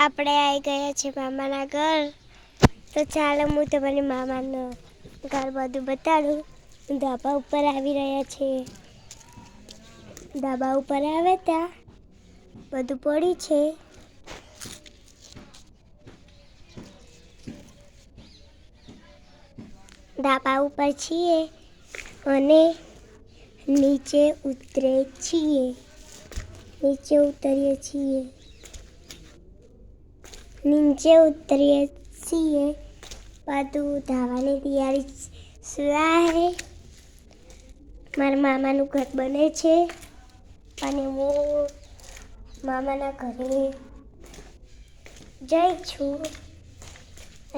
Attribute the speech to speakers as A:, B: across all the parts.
A: આપણે આવી ગયા છે મામાના ઘર. તો ચાલો હું તમને મામાનું ઘર બધું બતાડું. ધાબા ઉપર આવી રહ્યા છે. ધાબા ઉપર આવે ત્યાં બધું પડી છે. ધાબા ઉપર છીએ અને નીચે ઉતરે છીએ. નીચે ઉતરીએ છીએ. બધું ધાવાની તૈયારી સુરાય. મારા મામાનું ઘર બને છે અને હું મામાના ઘરે જઈ છું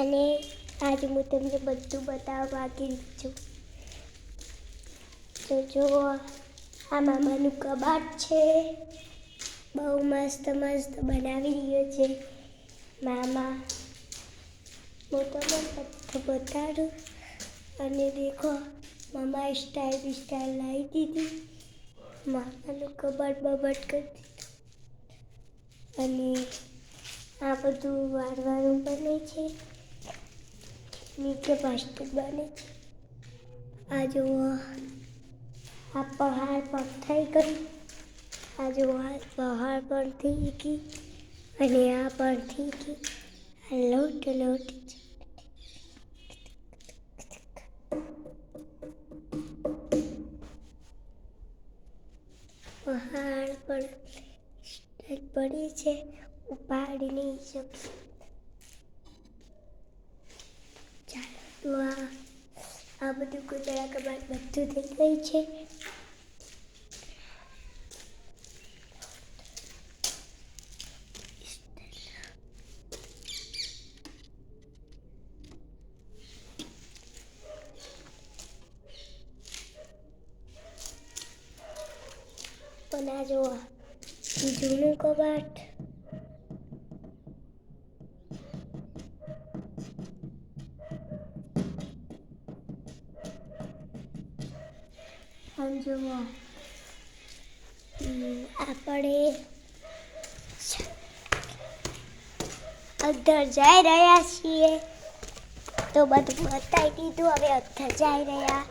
A: અને આજે હું તમને બધું બતાવવા બાકી છું. તો જો આ મામાનું કબાટ છે. બહુ મસ્ત મસ્ત બનાવી રહ્યો છે મામા. હું તમને બધું બતાડું. અને દેખો મામા સ્ટાઇલ લાવી દીધી. મામાનું કબાટ બબાટ કરી દીધું. અને આ બધું વારવાનું બને છે. નીચે પ્લાસ્ટિક બને છે. આ જુઓ આ પહાડ પર થઈ ગઈ. આ જુઓ આ પહાડ પર થઈ ગઈ અને આ પર થઈ ગઈ. આ લોટ પહાડ પર પડી છે. ઉપાડી નહીં શકશે. ચાલો તો આ બધું કચરા કબાટ બધું થઈ ગયું છે. પણ આ જો જૂનું કબાટ. જુઓ આપણે અંદર જઈ રહ્યા છીએ. તો બધું બતાવી દીધું. હવે અંદર જઈ રહ્યા.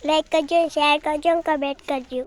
A: લાઈક કરજો, શેર કરજો, કમેન્ટ કરજો.